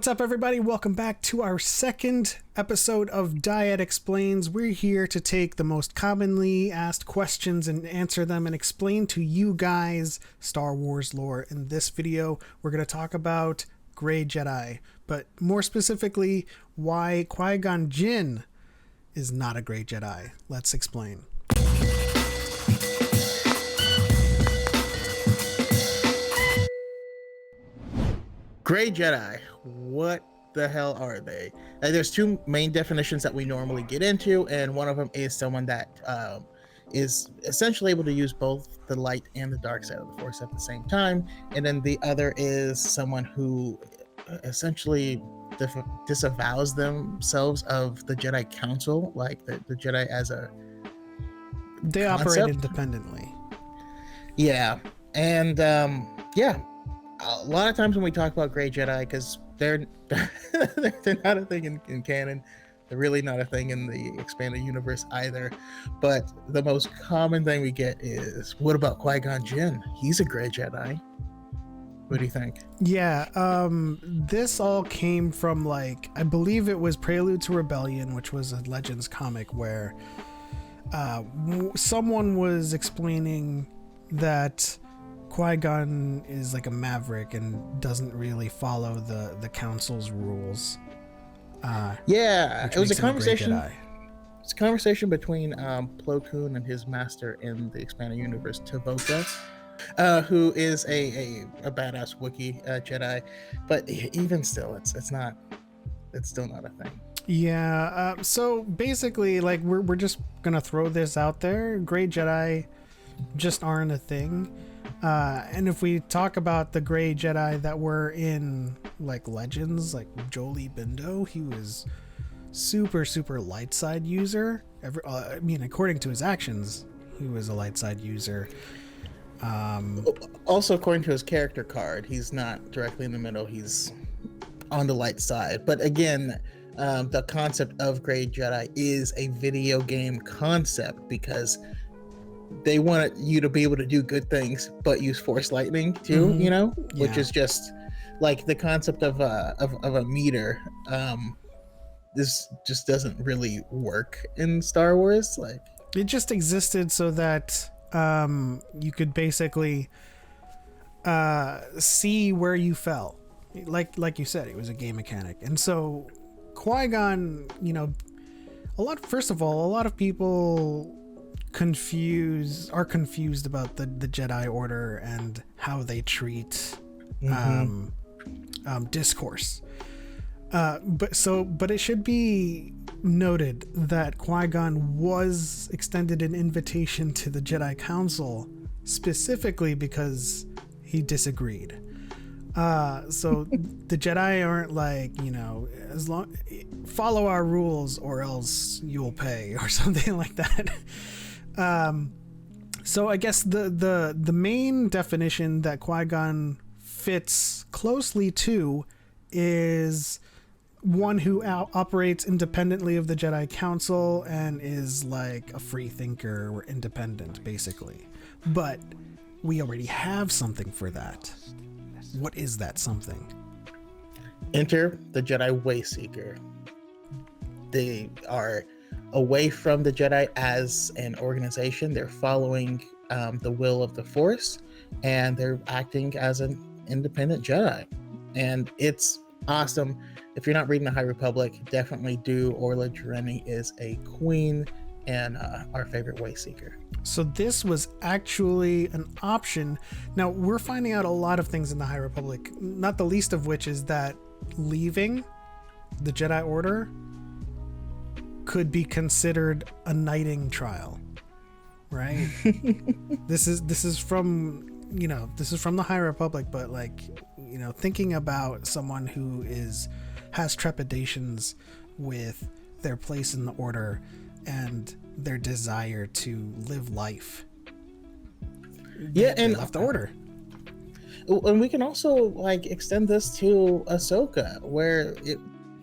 up, everybody? Welcome back to our second episode of Dyad Explains. We're here to take the most commonly asked questions and answer them and explain to you guys Star Wars lore. In this video, we're going to talk about Grey Jedi, but more specifically, why Qui-gon Jinn is not a Grey Jedi. Let's explain. Grey Jedi, what the hell are they? There's two main definitions that we normally get into, and one of them is someone that is essentially able to use both the light and the dark side of the Force at the same time, and then the other is someone who essentially disavows themselves of the Jedi Council, like the Jedi as a They concept. operate independently. Yeah, and yeah. A lot of times when we talk about Grey Jedi, because they're not a thing in canon, they're really not a thing in the expanded universe either. But the most common thing we get is, what about Qui-Gon Jinn? He's a Grey Jedi. What do you think? Yeah, this all came from, like, I believe it was Prelude to Rebellion, which was a Legends comic where someone was explaining that Qui-Gon is like a maverick and doesn't really follow the council's rules. It was a conversation. Jedi. It's a conversation between Plo Koon and his master in the expanded universe, Tavoka, who is a badass Wookiee Jedi. But even still, it's still not a thing. Yeah. So basically, like, we're just gonna throw this out there. Grey Jedi just aren't a thing. And if we talk about the Grey Jedi that were in, like, Legends, like Jolee Bindo, he was super light side user. I mean, according to his actions, he was a light side user. Also, according to his character card, he's not directly in the middle, he's on the light side. But again, the concept of Grey Jedi is a video game concept, because they want you to be able to do good things but use force lightning too. Mm-hmm. Which is just like the concept of a meter. This just doesn't really work in Star Wars. Like, it just existed so that you could basically see where you fell. Like you said, it was a game mechanic. And so Qui-Gon, a lot of people are confused about the Jedi Order and how they treat discourse. But it should be noted that Qui-Gon was extended an invitation to the Jedi Council specifically because he disagreed. So the Jedi aren't like, as long follow our rules or else you'll pay or something like that. So I guess the main definition that Qui-Gon fits closely to is one who operates independently of the Jedi Council and is like a free thinker or independent, basically. But we already have something for that. What is that something? Enter the Jedi Wayseeker. They are away from the Jedi as an organization. They're following the will of the Force, and they're acting as an independent Jedi. And it's awesome. If you're not reading the High Republic, definitely do. Orla Jareni is a queen and our favorite Wayseeker. So this was actually an option. Now, we're finding out a lot of things in the High Republic, not the least of which is that leaving the Jedi Order could be considered a knighting trial, right? This is from the High Republic, but, like, thinking about someone who has trepidations with their place in the Order and their desire to live life. Yeah, they and left the Order. And we can also, like, extend this to Ahsoka, where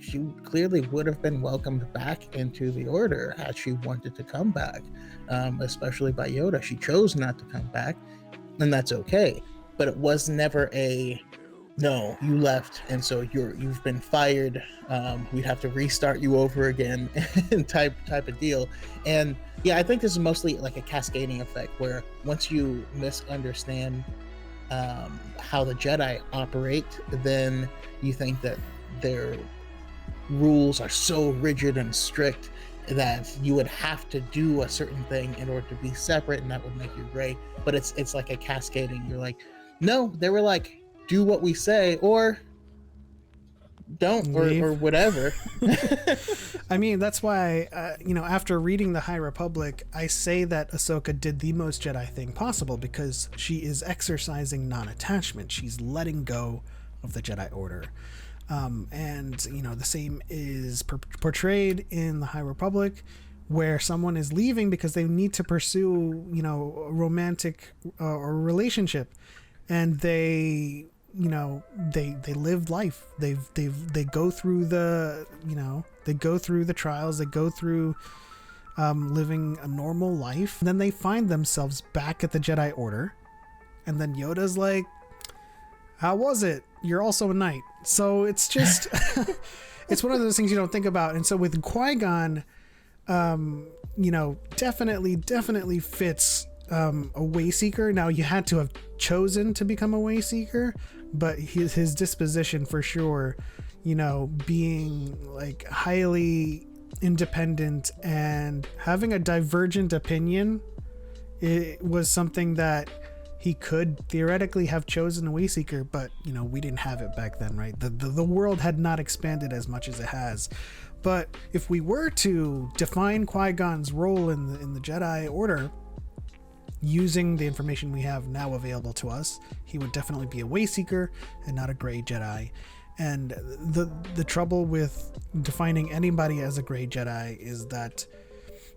she clearly would have been welcomed back into the Order had she wanted to come back, especially by Yoda. She chose not to come back, and that's okay. But it was never a no, you left, and so you've been fired. We'd have to restart you over again, type of deal. And yeah, I think this is mostly like a cascading effect where once you misunderstand how the Jedi operate, then you think that their rules are so rigid and strict that you would have to do a certain thing in order to be separate, and that would make you gray. But it's like a cascading. You're like, no, they were like, do what we say or don't, or whatever. I mean, that's why, after reading the High Republic, I say that Ahsoka did the most Jedi thing possible because she is exercising non-attachment. She's letting go of the Jedi Order. And the same is portrayed in the High Republic, where someone is leaving because they need to pursue, a romantic or relationship, and they live life. They go through the, they go through the trials, they go through living a normal life, and then they find themselves back at the Jedi Order, and then Yoda's like, how was it? You're also a knight. So it's just, it's one of those things you don't think about. And so with Qui-Gon, definitely fits a Wayseeker. Now, you had to have chosen to become a Wayseeker, but his disposition for sure, being like highly independent and having a divergent opinion, it was something that he could theoretically have chosen a Wayseeker, but we didn't have it back then, right? The world had not expanded as much as it has. But if we were to define Qui-Gon's role in the Jedi Order using the information we have now available to us, he would definitely be a Wayseeker and not a Grey Jedi. And the trouble with defining anybody as a Grey Jedi is that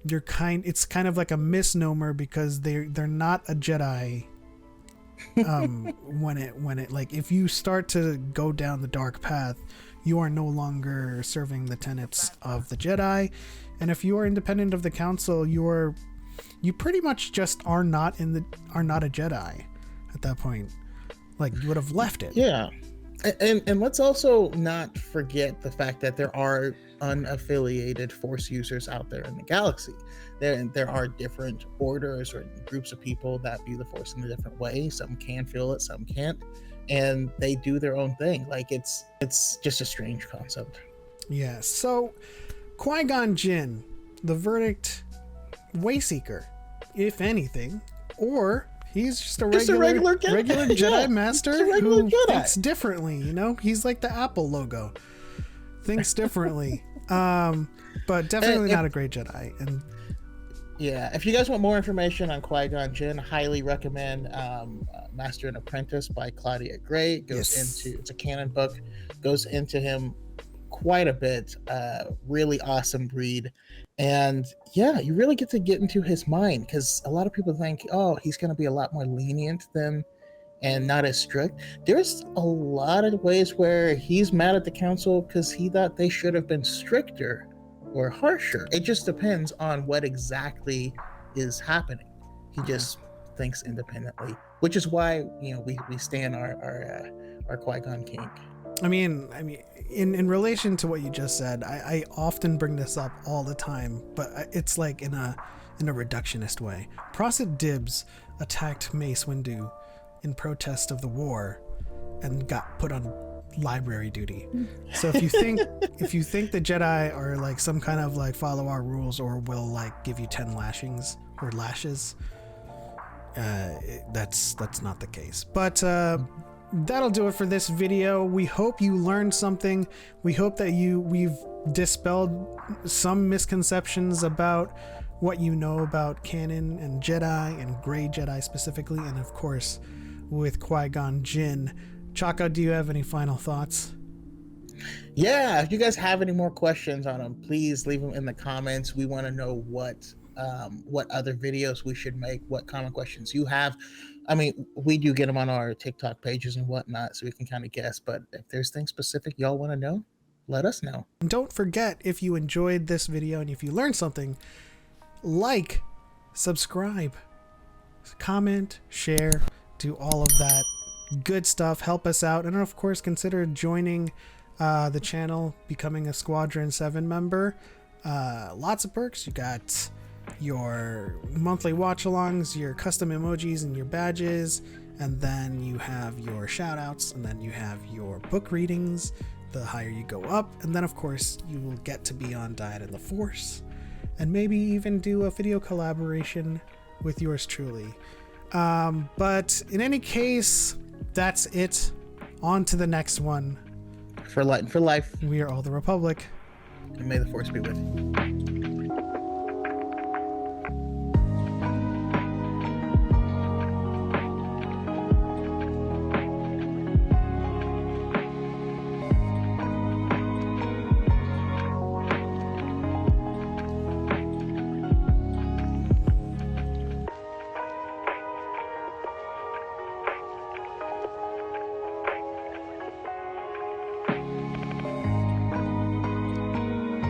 it's kind of like a misnomer, because they're not a Jedi. When it like, if you start to go down the dark path, you are no longer serving the tenets of the Jedi, and if you are independent of the Council, you pretty much just are not a Jedi at that point. Like, you would have left it. Yeah. And let's also not forget the fact that there are unaffiliated Force users out there in the galaxy. There are different orders or groups of people that view the Force in a different way. Some can feel it, some can't, and they do their own thing. Like, it's just a strange concept. Yeah. So, Qui-Gon Jinn, the verdict: Wayseeker, if anything, or he's just a regular Jedi Master who thinks differently. He's like the Apple logo, thinks differently. But definitely not a Grey Jedi. And yeah, if you guys want more information on Qui-Gon Jinn, highly recommend Master and Apprentice by Claudia Gray. It's a canon book, goes into him quite a bit. Really awesome read. And yeah, you really get into his mind, because a lot of people think, oh, he's going to be a lot more lenient than and not as strict. There's a lot of ways where he's mad at the Council because he thought they should have been stricter or harsher. It just depends on what exactly is happening. He just thinks independently, which is why we stand our Qui-Gon kink. I mean, in relation to what you just said, I often bring this up all the time, but it's like in a reductionist way. Prosit Dibs attacked Mace Windu in protest of the war and got put on library duty. So if you think the Jedi are like some kind of like follow our rules or will like give you 10 lashes, that's not the case. But that'll do it for this video. We hope you learned something. We hope that we've dispelled some misconceptions about what you know about canon and Jedi and Grey Jedi specifically, and of course with Qui-Gon Jinn. Choco, do you have any final thoughts? Yeah, if you guys have any more questions on them, please leave them in the comments. We want to know what other videos we should make, what common questions you have. I mean, we do get them on our TikTok pages and whatnot, so we can kind of guess. But if there's things specific y'all want to know, let us know. And don't forget, if you enjoyed this video and if you learned something, like, subscribe, comment, share, do all of that good stuff. Help us out. And of course, consider joining the channel, becoming a Squadron 7 member. Lots of perks. You got your monthly watch-alongs, your custom emojis and your badges, and then you have your shout-outs, and then you have your book readings the higher you go up. And then, of course, you will get to be on Dyad in the Force, and maybe even do a video collaboration with yours truly. But in any case, that's it. On to the next one. For light and for life. We are all the Republic. And may the Force be with you.